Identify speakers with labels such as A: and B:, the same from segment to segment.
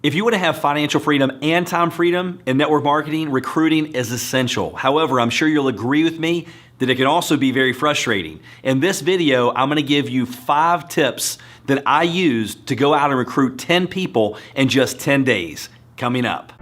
A: If you want to have financial freedom and time freedom in network marketing, recruiting is essential. However, I'm sure you'll agree with me that it can also be very frustrating. In this video, I'm going to give you 5 tips that I used to go out and recruit 10 people in just 10 days. Coming up.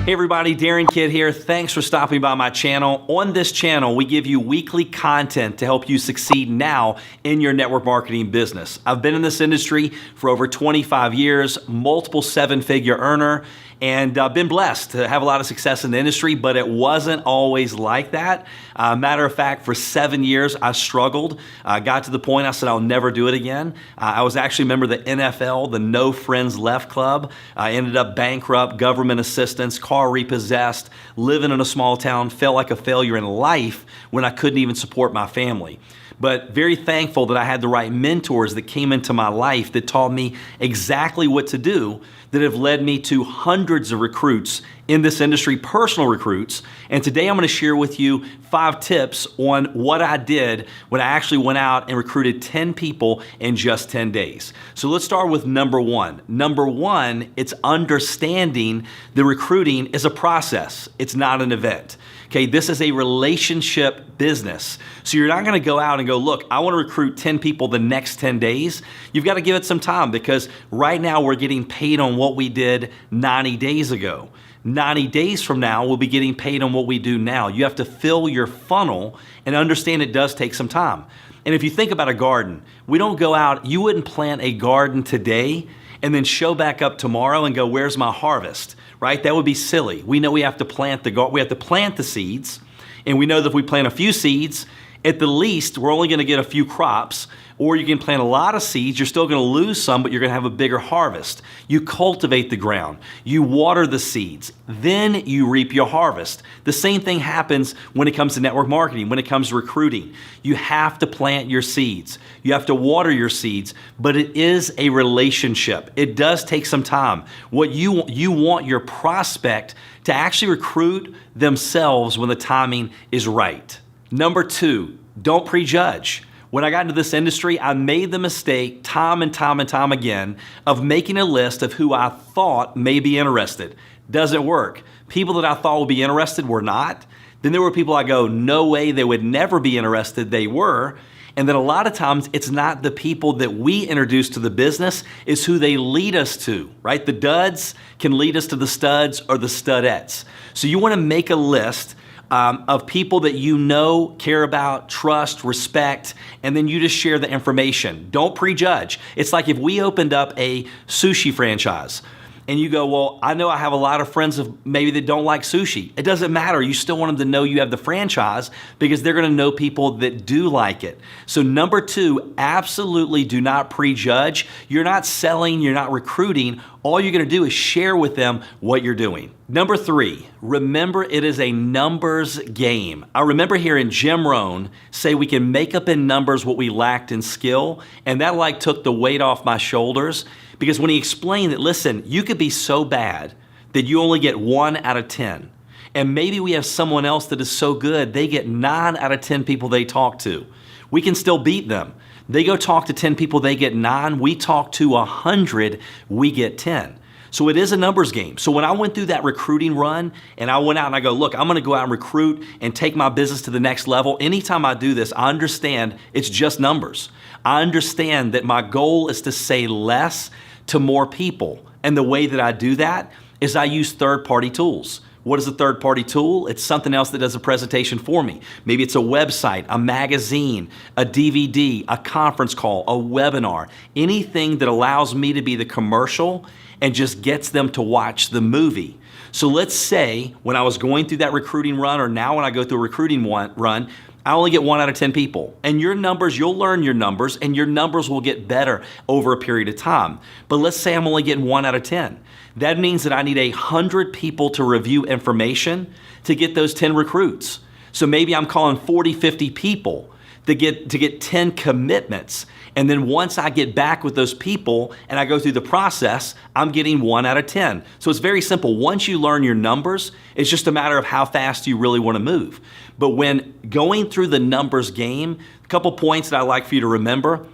A: Hey everybody, Darren Kidd here. Thanks for stopping by my channel. On this channel, we give you weekly content to help you succeed now in your network marketing business. I've been in this industry for over 25 years, multiple 7-figure earner, and I've been blessed to have a lot of success in the industry, but it wasn't always like that. Matter of fact, for 7 years, I struggled. Got to the point I said I'll never do it again. I was actually a member of the NFL, the No Friends Left Club. I ended up bankrupt, government assistance, car repossessed, living in a small town, felt like a failure in life when I couldn't even support my family. But very thankful that I had the right mentors that came into my life that taught me exactly what to do, that have led me to hundreds of recruits in this industry, personal recruits. And today I'm going to share with you 5 tips on what I did when I actually went out and recruited 10 people in just 10 days. So let's start with number 1. Number 1, it's understanding that recruiting is a process. It's not an event. Okay, this is a relationship business. So you're not going to go out and go, look, I want to recruit 10 people the next 10 days. You've got to give it some time, because right now we're getting paid on what we did 90 days ago. 90 days from now, we'll be getting paid on what we do now. You have to fill your funnel and understand it does take some time. And if you think about a garden, we don't go out, you wouldn't plant a garden today and then show back up tomorrow and go, where's my harvest? Right? That would be silly. We know we have to plant the seeds, and we know that if we plant a few seeds, at the least, we're only going to get a few crops. Or you can plant a lot of seeds, you're still going to lose some, but you're going to have a bigger harvest. You cultivate the ground, you water the seeds, then you reap your harvest. The same thing happens when it comes to network marketing, when it comes to recruiting. You have to plant your seeds, you have to water your seeds, but it is a relationship. It does take some time. What you want your prospect to actually recruit themselves when the timing is right. Number 2, don't prejudge. When I got into this industry, I made the mistake time and time again of making a list of who I thought may be interested. Doesn't work. People that I thought would be interested were not. Then there were people I go, no way, they would never be interested. They were. And then a lot of times it's not the people that we introduce to the business, it's who they lead us to, right? The duds can lead us to the studs or the studettes. So you want to make a list of people that you know, care about, trust, respect, and then you just share the information. Don't prejudge. It's like if we opened up a sushi franchise and you go, well, I know I have a lot of friends maybe that don't like sushi. It doesn't matter. You still want them to know you have the franchise, because they're going to know people that do like it. So number 2, absolutely do not prejudge. You're not selling, you're not recruiting. All you're going to do is share with them what you're doing. Number 3, remember it is a numbers game. I remember hearing Jim Rohn say we can make up in numbers what we lacked in skill, and that took the weight off my shoulders, because when he explained that, listen, you could be so bad that you only get 1 out of 10. And maybe we have someone else that is so good, they get 9 out of 10 people they talk to. We can still beat them. They go talk to 10 people, they get 9. We talk to 100, we get 10. So it is a numbers game. So when I went through that recruiting run and I went out and I go, look, I'm going to go out and recruit and take my business to the next level. Anytime I do this, I understand it's just numbers. I understand that my goal is to say less to more people. And the way that I do that is I use third-party tools. What is a third-party tool? It's something else that does a presentation for me. Maybe it's a website, a magazine, a DVD, a conference call, a webinar, anything that allows me to be the commercial and just gets them to watch the movie. So let's say when I was going through that recruiting run, or now when I go through a recruiting run, I only get 1 out of 10 people. And your numbers, you'll learn your numbers, and your numbers will get better over a period of time. But let's say I'm only getting 1 out of 10. That means that I need 100 people to review information to get those 10 recruits. So maybe I'm calling 40, 50 people to get 10 commitments. And then once I get back with those people and I go through the process, I'm getting 1 out of 10. So it's very simple. Once you learn your numbers, it's just a matter of how fast you really want to move. But when going through the numbers game, a couple points that I like for you to remember.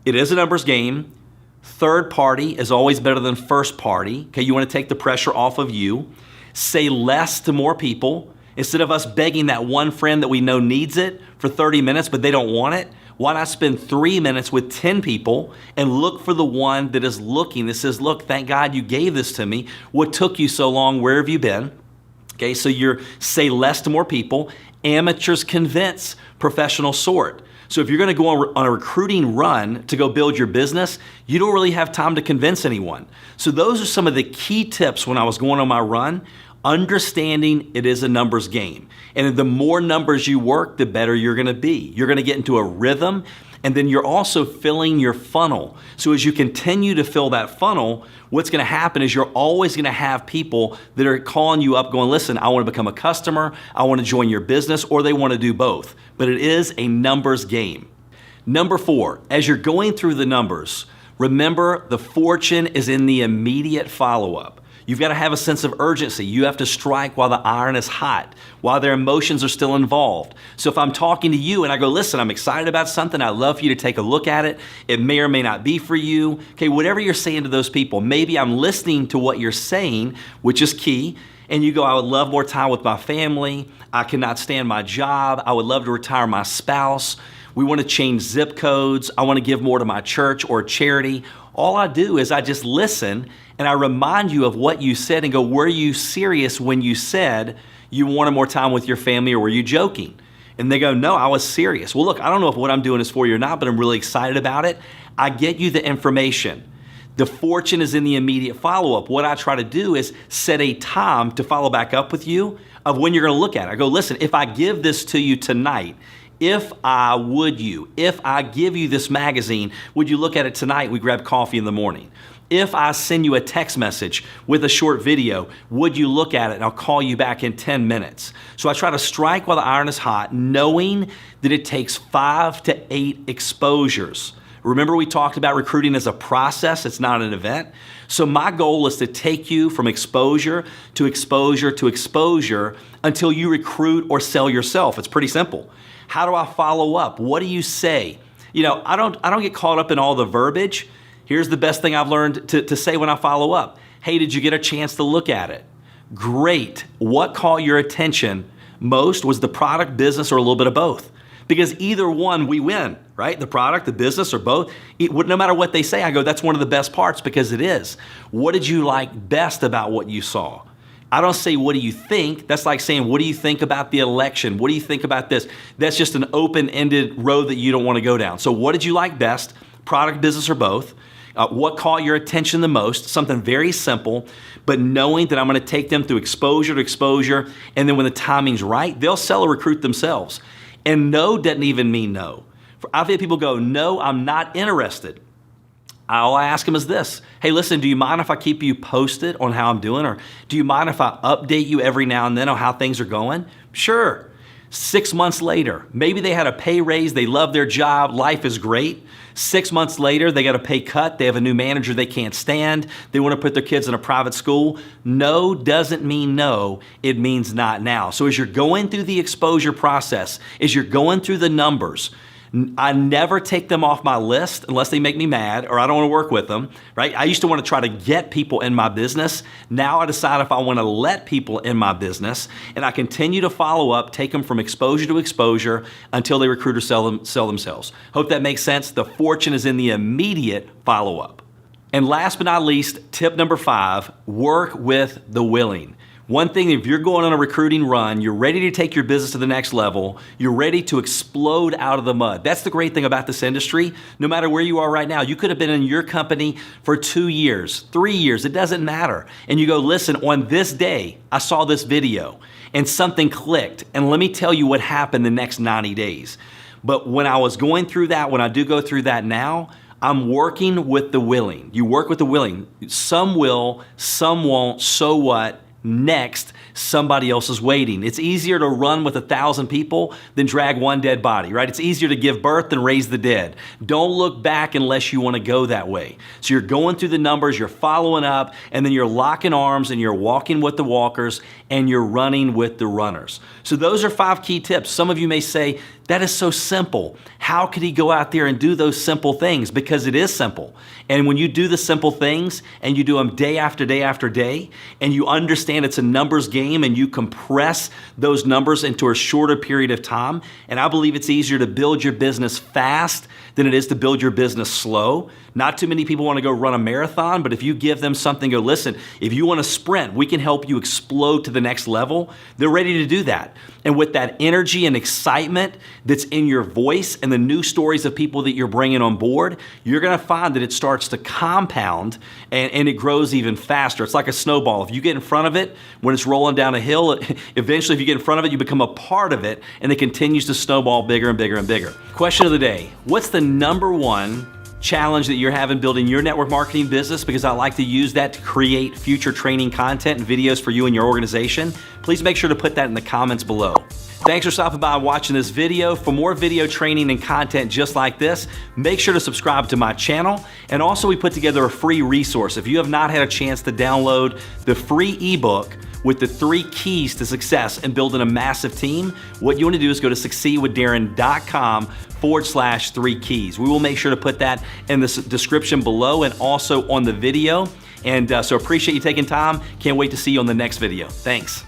A: It is a numbers game. Third party is always better than first party. Okay, you want to take the pressure off of you. Say less to more people. Instead of us begging that one friend that we know needs it for 30 minutes, but they don't want it, why not spend 3 minutes with 10 people and look for the one that is looking, that says, look, thank God you gave this to me. What took you so long? Where have you been? Okay, so you're say less to more people. Amateurs convince, professional sort. So if you're going to go on a recruiting run to go build your business, you don't really have time to convince anyone. So those are some of the key tips when I was going on my run. Understanding it is a numbers game. And the more numbers you work, the better you're going to be. You're going to get into a rhythm, and then you're also filling your funnel. So as you continue to fill that funnel, what's going to happen is you're always going to have people that are calling you up going, listen, I want to become a customer, I want to join your business, or they want to do both. But it is a numbers game. Number 4, as you're going through the numbers, remember the fortune is in the immediate follow-up. You've got to have a sense of urgency. You have to strike while the iron is hot, while their emotions are still involved. So if I'm talking to you and I go, listen, I'm excited about something, I'd love for you to take a look at it. It may or may not be for you. Okay, whatever you're saying to those people, maybe I'm listening to what you're saying, which is key. And you go, I would love more time with my family. I cannot stand my job. I would love to retire my spouse. We want to change zip codes. I want to give more to my church or charity. All I do is I just listen and I remind you of what you said and go, were you serious when you said you wanted more time with your family, or were you joking? And they go, no, I was serious. Well, look, I don't know if what I'm doing is for you or not, but I'm really excited about it. I get you the information. The fortune is in the immediate follow-up. What I try to do is set a time to follow back up with you of when you're going to look at it. I go, listen, if I give this to you tonight, if I give you this magazine, would you look at it tonight? We grab coffee in the morning. If I send you a text message with a short video, would you look at it? And I'll call you back in 10 minutes. So I try to strike while the iron is hot, knowing that it takes 5 to 8 exposures. Remember, we talked about recruiting as a process, it's not an event. So my goal is to take you from exposure to exposure to exposure until you recruit or sell yourself. It's pretty simple. How do I follow up? What do you say? You know, I don't get caught up in all the verbiage. Here's the best thing I've learned to say when I follow up. Hey, did you get a chance to look at it? Great. What caught your attention most? Was the product, business, or a little bit of both? Because either one, we win, right? The product, the business, or both. No matter what they say, I go, that's one of the best parts, because it is. What did you like best about what you saw? I don't say, what do you think? That's like saying, what do you think about the election? What do you think about this? That's just an open-ended road that you don't want to go down. So what did you like best? Product, business, or both? What caught your attention the most? Something very simple, but knowing that I'm going to take them through exposure to exposure, and then when the timing's right, they'll sell or recruit themselves. And no doesn't even mean no. I've had people go, no, I'm not interested. All I ask them is this: hey, listen, do you mind if I keep you posted on how I'm doing? Or do you mind if I update you every now and then on how things are going? Sure. 6 months later, maybe they had a pay raise, they love their job, life is great. 6 months later, they got a pay cut, they have a new manager they can't stand, they want to put their kids in a private school. No doesn't mean no, it means not now. So as you're going through the exposure process, as you're going through the numbers, I never take them off my list unless they make me mad or I don't want to work with them, right? I used to want to try to get people in my business. Now I decide if I want to let people in my business, and I continue to follow up, take them from exposure to exposure until they recruit or sell themselves. Hope that makes sense. The fortune is in the immediate follow-up. And last but not least, tip number 5, work with the willing. One thing, if you're going on a recruiting run, you're ready to take your business to the next level, you're ready to explode out of the mud. That's the great thing about this industry. No matter where you are right now, you could have been in your company for 2 years, 3 years, it doesn't matter. And you go, listen, on this day, I saw this video and something clicked. And let me tell you what happened the next 90 days. But when I was going through that, when I do go through that now, I'm working with the willing. You work with the willing. Some will, some won't, so what? next, somebody else is waiting. It's easier to run with 1,000 people than drag one dead body, right? It's easier to give birth than raise the dead. Don't look back unless you want to go that way. So you're going through the numbers, you're following up, and then you're locking arms and you're walking with the walkers and you're running with the runners. So those are 5 key tips. Some of you may say, that is so simple. How could he go out there and do those simple things? Because it is simple. And when you do the simple things and you do them day after day after day, and you understand it's a numbers game and you compress those numbers into a shorter period of time, and I believe it's easier to build your business fast than it is to build your business slow. Not too many people want to go run a marathon, but if you give them something, go, listen, if you want to sprint, we can help you explode to the next level. They're ready to do that. And with that energy and excitement that's in your voice and the new stories of people that you're bringing on board, you're going to find that it starts to compound and it grows even faster. It's like a snowball. If you get in front of it, when it's rolling down a hill, eventually if you get in front of it, you become a part of it and it continues to snowball bigger and bigger and bigger. Question of the day, what's the number one challenge that you're having building your network marketing business? Because I like to use that to create future training content and videos for you and your organization. Please make sure to put that in the comments below. Thanks for stopping by and watching this video. For more video training and content just like this, make sure to subscribe to my channel. And also we put together a free resource. If you have not had a chance to download the free ebook with the 3 keys to success in building a massive team, what you want to do is go to succeedwithdarren.com/3 keys. We will make sure to put that in the description below and also on the video. And so appreciate you taking time. Can't wait to see you on the next video. Thanks.